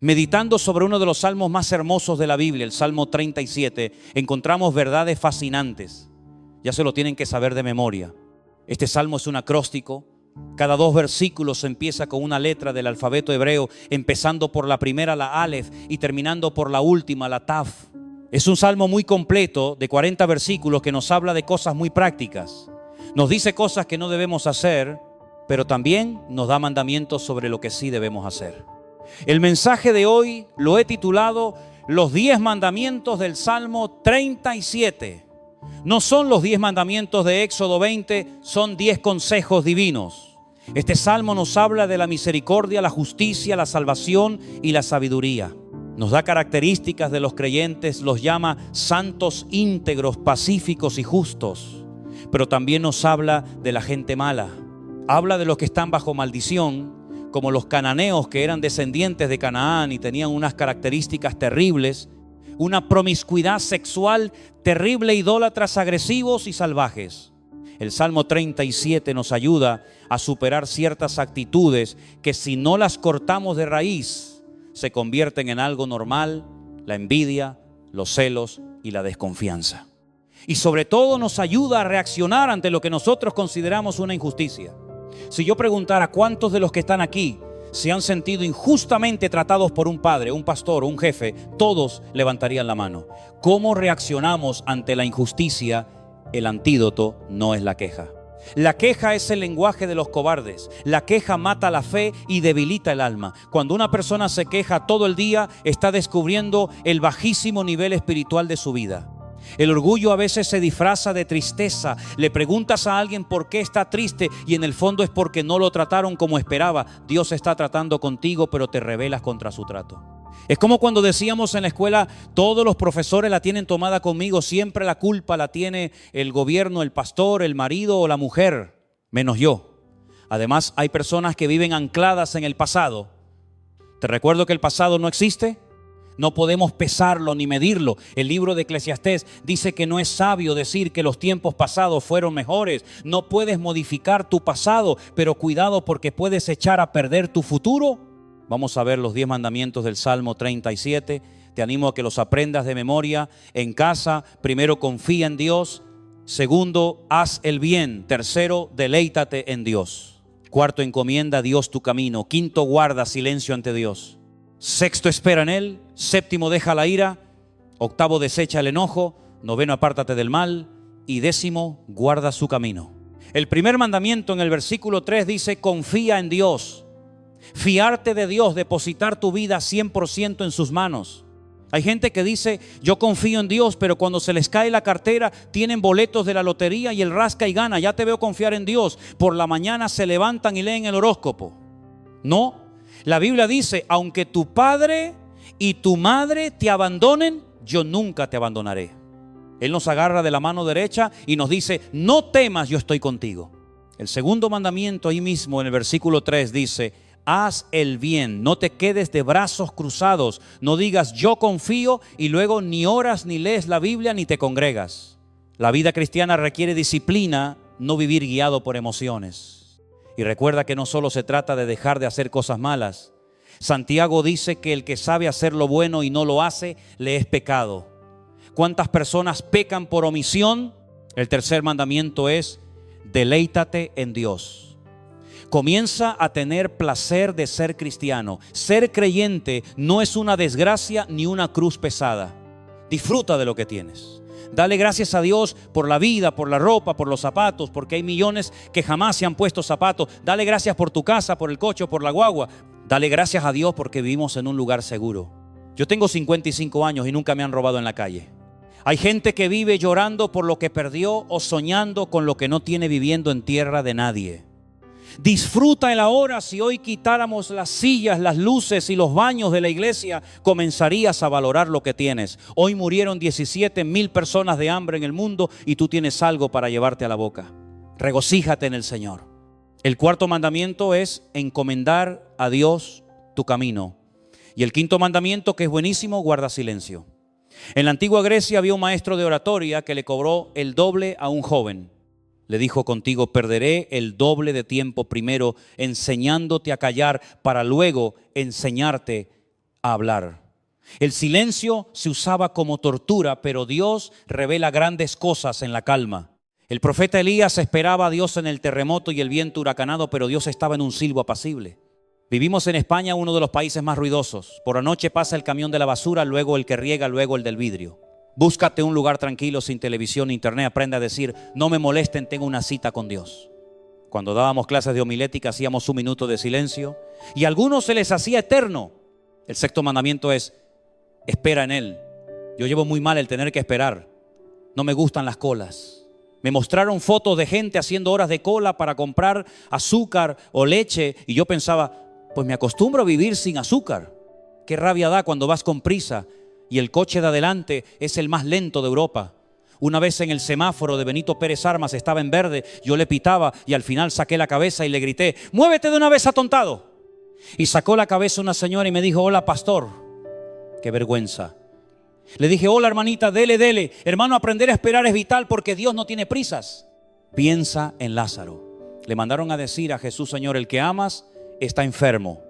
Meditando sobre uno de los salmos más hermosos de la Biblia, el Salmo 37, encontramos verdades fascinantes. Ya se lo tienen que saber de memoria. Este salmo es un acróstico. Cada 2 versículos empieza con una letra del alfabeto hebreo, empezando por la primera, la Aleph, y terminando por la última, la Taf. Es un salmo muy completo de 40 versículos que nos habla de cosas muy prácticas. Nos dice cosas que no debemos hacer, pero también nos da mandamientos sobre lo que sí debemos hacer. El mensaje de hoy lo he titulado Los 10 mandamientos del Salmo 37. No son los 10 mandamientos de Éxodo 20, son 10 consejos divinos. Este salmo nos habla de la misericordia, la justicia, la salvación y la sabiduría. Nos da características de los creyentes, los llama santos, íntegros, pacíficos y justos. Pero también nos habla de la gente mala. Habla de los que están bajo maldición, como los cananeos que eran descendientes de Canaán y tenían unas características terribles, una promiscuidad sexual terrible, idólatras, agresivos y salvajes. El Salmo 37 nos ayuda a superar ciertas actitudes que si no las cortamos de raíz, se convierten en algo normal: la envidia, los celos y la desconfianza. Y sobre todo nos ayuda a reaccionar ante lo que nosotros consideramos una injusticia. Si yo preguntara cuántos de los que están aquí se han sentido injustamente tratados por un padre, un pastor o un jefe, todos levantarían la mano. ¿Cómo reaccionamos ante la injusticia? El antídoto no es la queja. La queja es el lenguaje de los cobardes. La queja mata la fe y debilita el alma. Cuando una persona se queja todo el día, está descubriendo el bajísimo nivel espiritual de su vida. El orgullo a veces se disfraza de tristeza. Le preguntas a alguien por qué está triste y en el fondo es porque no lo trataron como esperaba. Dios está tratando contigo, pero te rebelas contra su trato. Es como cuando decíamos en la escuela: todos los profesores la tienen tomada conmigo, siempre la culpa la tiene el gobierno, el pastor, el marido o la mujer, menos yo. Además, hay personas que viven ancladas en el pasado. Te recuerdo que el pasado no existe. No podemos pesarlo ni medirlo. El libro de Eclesiastés dice que no es sabio decir que los tiempos pasados fueron mejores. No puedes modificar tu pasado, pero cuidado porque puedes echar a perder tu futuro. Vamos a ver los 10 mandamientos del Salmo 37. Te animo a que los aprendas de memoria en casa. Primero, confía en Dios. Segundo, haz el bien. Tercero, deleítate en Dios. Cuarto, encomienda a Dios tu camino. Quinto, guarda silencio ante Dios. Sexto, espera en Él. Séptimo, deja la ira. Octavo, desecha el enojo. Noveno, apártate del mal. Y décimo, guarda su camino. El primer mandamiento en el versículo 3 dice: confía en Dios. Fiarte de Dios, depositar tu vida 100% en sus manos. Hay gente que dice: yo confío en Dios, pero cuando se les cae la cartera tienen boletos de la lotería y el rasca y gana. Ya te veo confiar en Dios. Por la mañana se levantan y leen el horóscopo. No. La Biblia dice: aunque tu padre y tu madre te abandonen, yo nunca te abandonaré. Él nos agarra de la mano derecha y nos dice: no temas, yo estoy contigo. El segundo mandamiento ahí mismo en el versículo 3 dice: haz el bien, no te quedes de brazos cruzados. No digas yo confío y luego ni oras ni lees la Biblia ni te congregas. La vida cristiana requiere disciplina, no vivir guiado por emociones. Y recuerda que no solo se trata de dejar de hacer cosas malas. Santiago dice que el que sabe hacer lo bueno y no lo hace, le es pecado. ¿Cuántas personas pecan por omisión? El tercer mandamiento es: deleítate en Dios. Comienza a tener placer de ser cristiano. Ser creyente no es una desgracia ni una cruz pesada. Disfruta de lo que tienes. Dale gracias a Dios por la vida, por la ropa, por los zapatos, porque hay millones que jamás se han puesto zapatos. Dale gracias por tu casa, por el coche, por la guagua. Dale gracias a Dios porque vivimos en un lugar seguro. Yo tengo 55 años y nunca me han robado en la calle. Hay gente que vive llorando por lo que perdió o soñando con lo que no tiene, viviendo en tierra de nadie. Disfruta el ahora. Si hoy quitáramos las sillas, las luces y los baños de la iglesia, comenzarías a valorar lo que tienes. Hoy murieron 17,000 personas de hambre en el mundo y tú tienes algo para llevarte a la boca. Regocíjate en el Señor. El cuarto mandamiento es encomendar a Dios tu camino. Y el quinto mandamiento, que es buenísimo, guarda silencio. En la antigua Grecia había un maestro de oratoria que le cobró el doble a un joven. Le dijo: contigo perderé el doble de tiempo primero enseñándote a callar para luego enseñarte a hablar. El silencio se usaba como tortura, pero Dios revela grandes cosas en la calma. El profeta Elías esperaba a Dios en el terremoto y el viento huracanado, pero Dios estaba en un silbo apacible. Vivimos en España, uno de los países más ruidosos. Por la noche pasa el camión de la basura, luego el que riega, luego el del vidrio. Búscate un lugar tranquilo, sin televisión ni internet. Aprende a decir, no me molesten, tengo una cita con Dios. Cuando dábamos clases de homilética, hacíamos un minuto de silencio y a algunos se les hacía eterno. El sexto mandamiento es, espera en Él. Yo llevo muy mal el tener que esperar. No me gustan las colas. Me mostraron fotos de gente haciendo horas de cola para comprar azúcar o leche y yo pensaba, pues me acostumbro a vivir sin azúcar. Qué rabia da cuando vas con prisa y el coche de adelante es el más lento de Europa. Una vez en el semáforo de Benito Pérez Armas estaba en verde, yo le pitaba y al final saqué la cabeza y le grité, muévete de una vez, atontado. Y sacó la cabeza una señora y me dijo, hola pastor. Qué vergüenza. Le dije, hola hermanita, dele. Hermano, aprender a esperar es vital porque Dios no tiene prisas. Piensa en Lázaro. Le mandaron a decir a Jesús, Señor, el que amas está enfermo.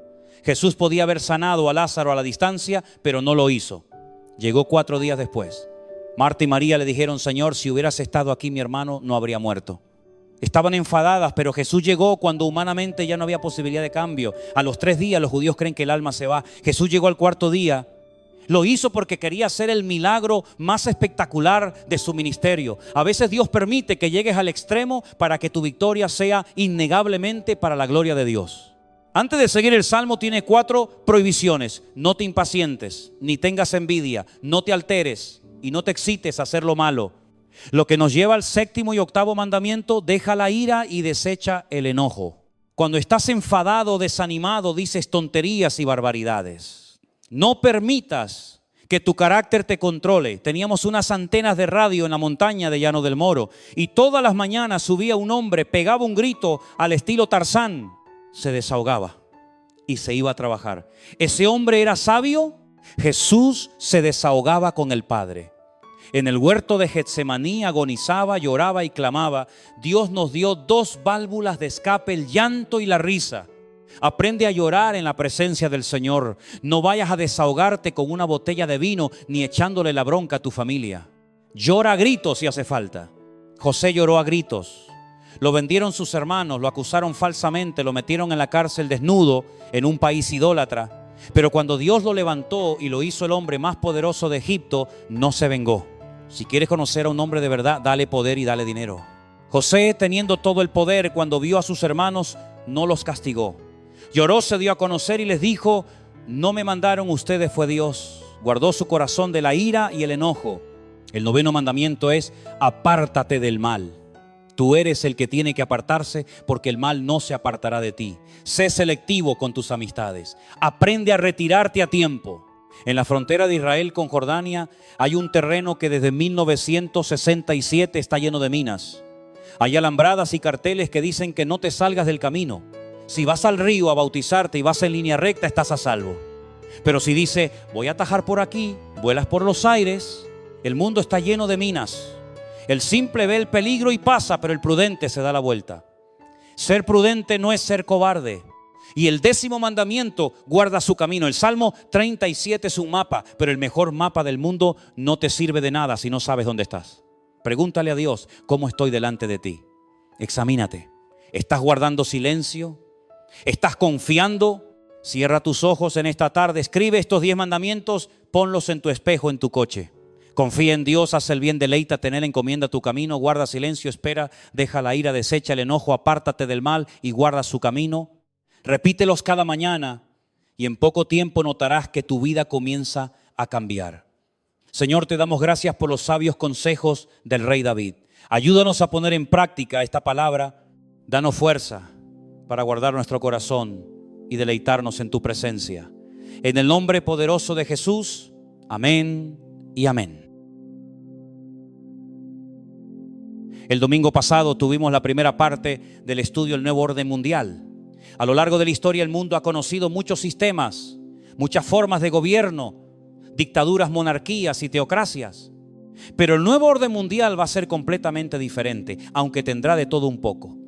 Jesús podía haber sanado a Lázaro a la distancia, pero no lo hizo. Llegó 4 días después. Marta y María le dijeron, Señor, si hubieras estado aquí, mi hermano no habría muerto. Estaban enfadadas, pero Jesús llegó cuando humanamente ya no había posibilidad de cambio. A los 3 días los judíos creen que el alma se va. Jesús llegó al 4.º día. Lo hizo porque quería hacer el milagro más espectacular de su ministerio. A veces Dios permite que llegues al extremo para que tu victoria sea innegablemente para la gloria de Dios. Antes de seguir el Salmo tiene 4 prohibiciones. No te impacientes, ni tengas envidia, no te alteres y no te excites a hacer lo malo. Lo que nos lleva al 7.º y 8.º mandamiento, deja la ira y desecha el enojo. Cuando estás enfadado o desanimado dices tonterías y barbaridades. No permitas que tu carácter te controle. Teníamos unas antenas de radio en la montaña de Llano del Moro y todas las mañanas subía un hombre, pegaba un grito al estilo Tarzán, se desahogaba y se iba a trabajar. Ese hombre era sabio. Jesús se desahogaba con el Padre. En el huerto de Getsemaní agonizaba, lloraba y clamaba. Dios nos dio 2 válvulas de escape, el llanto y la risa. Aprende a llorar en la presencia del Señor. No vayas a desahogarte con una botella de vino ni echándole la bronca a tu familia. Llora a gritos si hace falta. José lloró a gritos. Lo vendieron sus hermanos, lo acusaron falsamente, lo metieron en la cárcel desnudo en un país idólatra. Pero cuando Dios lo levantó y lo hizo el hombre más poderoso de Egipto, no se vengó. Si quieres conocer a un hombre de verdad, dale poder y dale dinero. José, teniendo todo el poder, cuando vio a sus hermanos, no los castigó. Lloró, se dio a conocer y les dijo, no me mandaron ustedes, fue Dios. Guardó su corazón de la ira y el enojo. El 9.º mandamiento es, apártate del mal. Tú eres el que tiene que apartarse porque el mal no se apartará de ti. Sé selectivo con tus amistades. Aprende a retirarte a tiempo. En la frontera de Israel con Jordania hay un terreno que desde 1967 está lleno de minas. Hay alambradas y carteles que dicen que no te salgas del camino. Si vas al río a bautizarte y vas en línea recta, estás a salvo. Pero si dice, voy a atajar por aquí, vuelas por los aires, el mundo está lleno de minas. El simple ve el peligro y pasa, pero el prudente se da la vuelta. Ser prudente no es ser cobarde. Y el 10.º mandamiento, guarda su camino. El Salmo 37 es un mapa, pero el mejor mapa del mundo no te sirve de nada si no sabes dónde estás. Pregúntale a Dios, ¿cómo estoy delante de ti? Examínate. ¿Estás guardando silencio? ¿Estás confiando? Cierra tus ojos en esta tarde, escribe estos 10 mandamientos, ponlos en tu espejo, en tu coche. Confía en Dios, haz el bien, deleítate en Él, encomienda tu camino, guarda silencio, espera, deja la ira, desecha el enojo, apártate del mal y guarda su camino. Repítelos cada mañana y en poco tiempo notarás que tu vida comienza a cambiar. Señor, te damos gracias por los sabios consejos del rey David. Ayúdanos a poner en práctica esta palabra. Danos fuerza para guardar nuestro corazón y deleitarnos en tu presencia. En el nombre poderoso de Jesús, amén y amén. El domingo pasado tuvimos la primera parte del estudio del nuevo orden mundial. A lo largo de la historia el mundo ha conocido muchos sistemas, muchas formas de gobierno, dictaduras, monarquías y teocracias. Pero el nuevo orden mundial va a ser completamente diferente, aunque tendrá de todo un poco.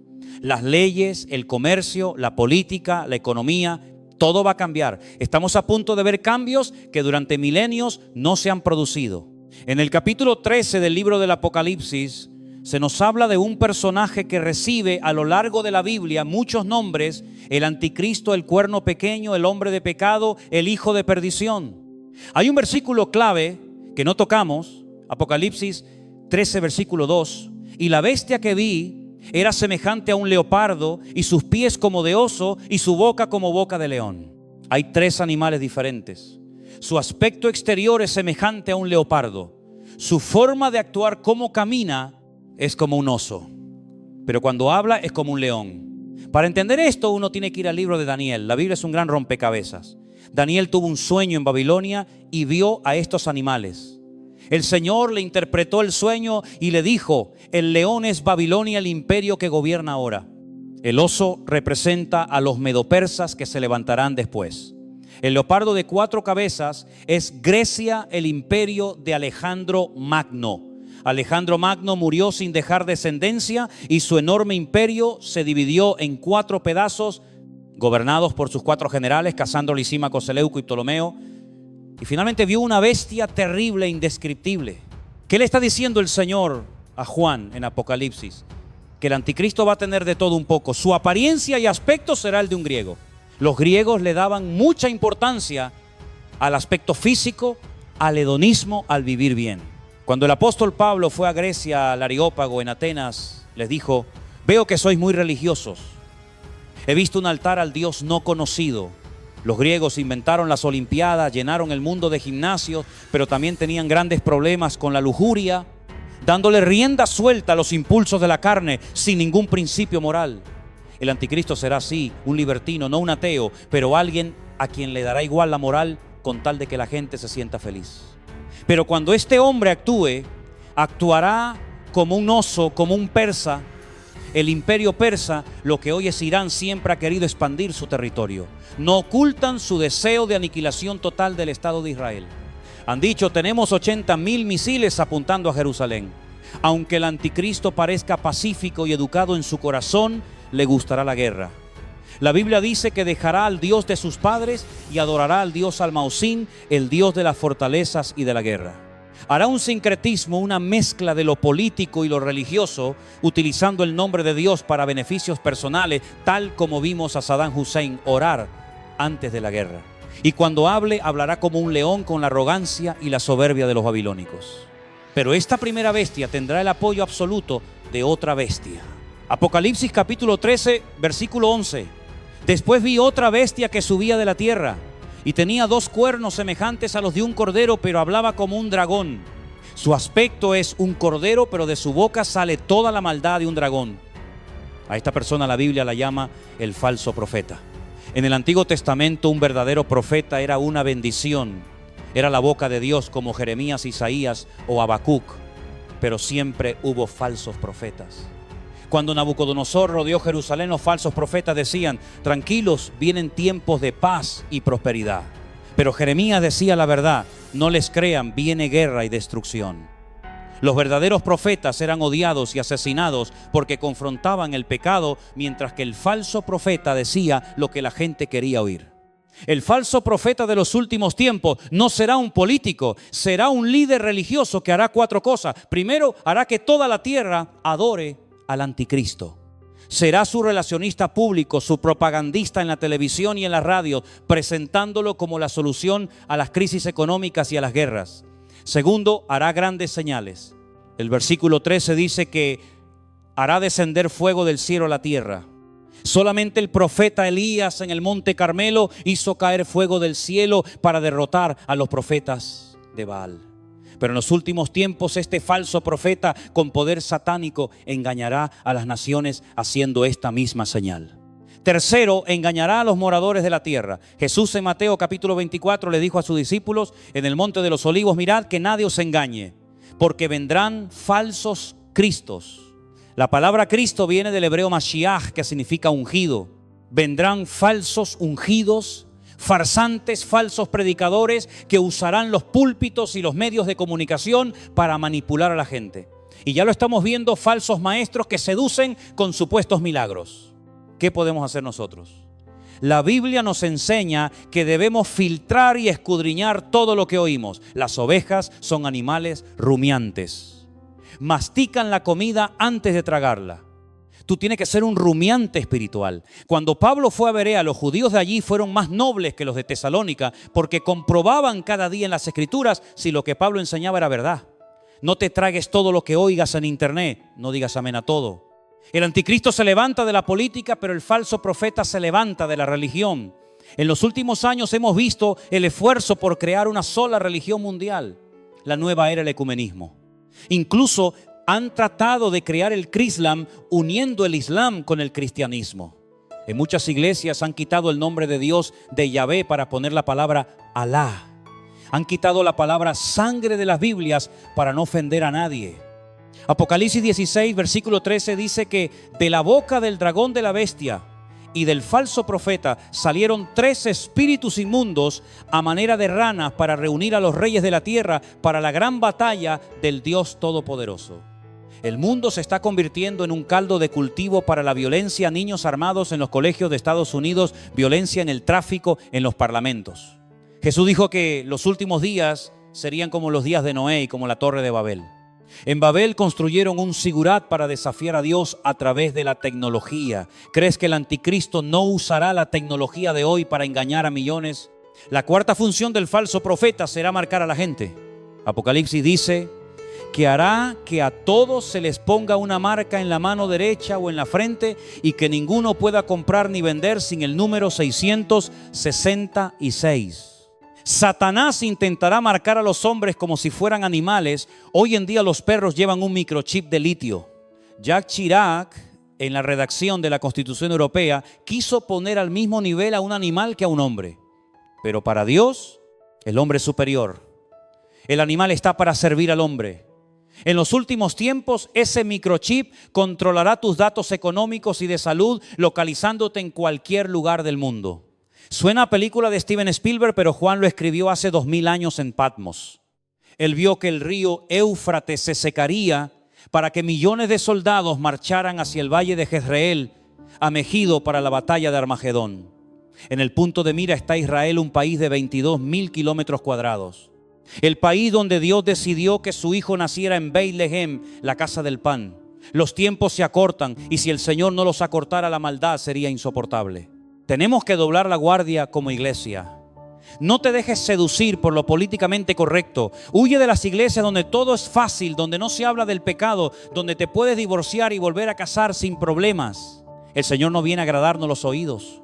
Las leyes, el comercio, la política, la economía Todo va a cambiar. Estamos a punto de ver cambios que durante milenios no se han producido. En el capítulo 13 del libro del Apocalipsis se nos habla de un personaje que recibe a lo largo de la Biblia muchos nombres: el anticristo, el cuerno pequeño, el hombre de pecado, el hijo de perdición. Hay un versículo clave que no tocamos, Apocalipsis 13 versículo 2: y la bestia que vi era semejante a un leopardo, y sus pies como de oso, y su boca como boca de león. Hay tres animales diferentes. Su aspecto exterior es semejante a un leopardo. Su forma de actuar, cómo camina, es como un oso. Pero cuando habla es como un león. Para entender esto, uno tiene que ir al libro de Daniel. La Biblia es un gran rompecabezas. Daniel tuvo un sueño en Babilonia y vio a estos animales. El Señor le interpretó el sueño y le dijo: el león es Babilonia, el imperio que gobierna ahora. El oso representa a los medopersas que se levantarán después. El leopardo de 4 cabezas es Grecia, el imperio de Alejandro Magno. Alejandro Magno murió sin dejar descendencia y su enorme imperio se dividió en 4 pedazos, gobernados por sus 4 generales, Casandro, Lisímaco, Seleuco y Ptolomeo. Y finalmente vio una bestia terrible e indescriptible. ¿Qué le está diciendo el Señor a Juan en Apocalipsis? Que el anticristo va a tener de todo un poco. Su apariencia y aspecto será el de un griego. Los griegos le daban mucha importancia al aspecto físico, al hedonismo, al vivir bien. Cuando el apóstol Pablo fue a Grecia, al Areópago en Atenas, les dijo: veo que sois muy religiosos. He visto un altar al Dios no conocido. Los griegos inventaron las olimpiadas, llenaron el mundo de gimnasios, pero también tenían grandes problemas con la lujuria, dándole rienda suelta a los impulsos de la carne sin ningún principio moral. El anticristo será así, un libertino, no un ateo, pero alguien a quien le dará igual la moral con tal de que la gente se sienta feliz. Pero cuando este hombre actúe, actuará como un oso, como un persa. El imperio persa, lo que hoy es Irán, siempre ha querido expandir su territorio. No ocultan su deseo de aniquilación total del Estado de Israel. Han dicho: tenemos 80,000 misiles apuntando a Jerusalén. Aunque el anticristo parezca pacífico y educado en su corazón, le gustará la guerra. La Biblia dice que dejará al Dios de sus padres y adorará al Dios Almausín, el Dios de las fortalezas y de la guerra. Hará un sincretismo, una mezcla de lo político y lo religioso, utilizando el nombre de Dios para beneficios personales, tal como vimos a Saddam Hussein orar antes de la guerra. Y cuando hable, hablará como un león, con la arrogancia y la soberbia de los babilónicos. Pero esta primera bestia tendrá el apoyo absoluto de otra bestia. Apocalipsis capítulo 13, versículo 11. Después vi otra bestia que subía de la tierra, y tenía 2 cuernos semejantes a los de un cordero, pero hablaba como un dragón. Su aspecto es un cordero, pero de su boca sale toda la maldad de un dragón. A esta persona la Biblia la llama el falso profeta. En el Antiguo Testamento, un verdadero profeta era una bendición. Era la boca de Dios, como Jeremías, Isaías o Habacuc. Pero siempre hubo falsos profetas. Cuando Nabucodonosor rodeó Jerusalén, los falsos profetas decían: tranquilos, vienen tiempos de paz y prosperidad. Pero Jeremías decía la verdad: no les crean, viene guerra y destrucción. Los verdaderos profetas eran odiados y asesinados porque confrontaban el pecado, mientras que el falso profeta decía lo que la gente quería oír. El falso profeta de los últimos tiempos no será un político, será un líder religioso que hará 4 cosas. Primero, hará que toda la tierra adore al anticristo. Será su relacionista público, su propagandista en la televisión y en la radio, presentándolo como la solución a las crisis económicas y a las guerras. Segundo, hará grandes señales. El versículo 13 dice que hará descender fuego del cielo a la tierra. Solamente el profeta Elías en el monte Carmelo hizo caer fuego del cielo para derrotar a los profetas de Baal. Pero en los últimos tiempos este falso profeta con poder satánico engañará a las naciones haciendo esta misma señal. Tercero, engañará a los moradores de la tierra. Jesús en Mateo capítulo 24 le dijo a sus discípulos en el monte de los olivos: mirad que nadie os engañe, porque vendrán falsos cristos. La palabra Cristo viene del hebreo Mashiach, que significa ungido. Vendrán falsos ungidos, farsantes, falsos predicadores que usarán los púlpitos y los medios de comunicación para manipular a la gente. Y ya lo estamos viendo, falsos maestros que seducen con supuestos milagros. ¿Qué podemos hacer nosotros? La Biblia nos enseña que debemos filtrar y escudriñar todo lo que oímos. Las ovejas son animales rumiantes. Mastican la comida antes de tragarla. Tú tienes que ser un rumiante espiritual. Cuando Pablo fue a Berea, los judíos de allí fueron más nobles que los de Tesalónica porque comprobaban cada día en las Escrituras si lo que Pablo enseñaba era verdad. No te tragues todo lo que oigas en internet, no digas amén a todo. El anticristo se levanta de la política, pero el falso profeta se levanta de la religión. En los últimos años hemos visto el esfuerzo por crear una sola religión mundial, la nueva era del ecumenismo. Incluso han tratado de crear el Crislam uniendo el Islam con el cristianismo. En muchas iglesias han quitado el nombre de Dios de Yahvé para poner la palabra Alá. Han quitado la palabra sangre de las Biblias para no ofender a nadie. Apocalipsis 16, versículo 13 dice que de la boca del dragón de la bestia y del falso profeta salieron 3 espíritus inmundos a manera de ranas para reunir a los reyes de la tierra para la gran batalla del Dios Todopoderoso. El mundo se está convirtiendo en un caldo de cultivo para la violencia, niños armados en los colegios de Estados Unidos, violencia en el tráfico, en los parlamentos. Jesús dijo que los últimos días serían como los días de Noé y como la torre de Babel. En Babel construyeron un sigurat para desafiar a Dios a través de la tecnología. ¿Crees que el anticristo no usará la tecnología de hoy para engañar a millones? La cuarta función del falso profeta será marcar a la gente. Apocalipsis dice que hará que a todos se les ponga una marca en la mano derecha o en la frente y que ninguno pueda comprar ni vender sin el número 666. Satanás intentará marcar a los hombres como si fueran animales. Hoy en día los perros llevan un microchip de litio. Jacques Chirac, en la redacción de la Constitución Europea, quiso poner al mismo nivel a un animal que a un hombre. Pero para Dios, el hombre es superior. El animal está para servir al hombre. En los últimos tiempos, ese microchip controlará tus datos económicos y de salud, localizándote en cualquier lugar del mundo. Suena a película de Steven Spielberg, pero Juan lo escribió hace 2000 años en Patmos. Él vio que el río Éufrates se secaría para que millones de soldados marcharan hacia el valle de Jezreel, a Megido, para la batalla de Armagedón. En el punto de mira está Israel, un país de 22,000 kilómetros cuadrados. El país donde Dios decidió que su hijo naciera en Beit-Lehem, la casa del pan. Los tiempos se acortan y si el Señor no los acortara, la maldad sería insoportable. Tenemos que doblar la guardia como iglesia. No te dejes seducir por lo políticamente correcto. Huye de las iglesias donde todo es fácil, donde no se habla del pecado, donde te puedes divorciar y volver a casar sin problemas. El Señor no viene a agradarnos los oídos.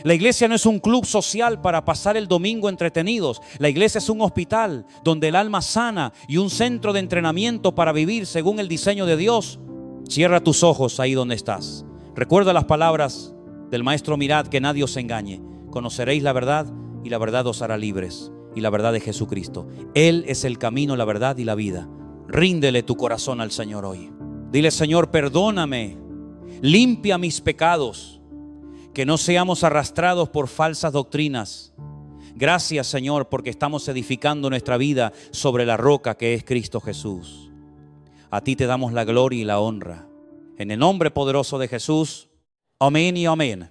La iglesia no es un club social para pasar el domingo entretenidos. La iglesia es un hospital donde el alma sana y un centro de entrenamiento para vivir según el diseño de Dios. Cierra tus ojos ahí donde estás. Recuerda las palabras del maestro Mirad, que nadie os engañe. Conoceréis la verdad y la verdad os hará libres. Y la verdad de Jesucristo. Él es el camino, la verdad y la vida. Ríndele tu corazón al Señor hoy. Dile: Señor, perdóname. Limpia mis pecados. Que no seamos arrastrados por falsas doctrinas. Gracias, Señor, porque estamos edificando nuestra vida sobre la roca que es Cristo Jesús. A ti te damos la gloria y la honra. En el nombre poderoso de Jesús. Amén y amén.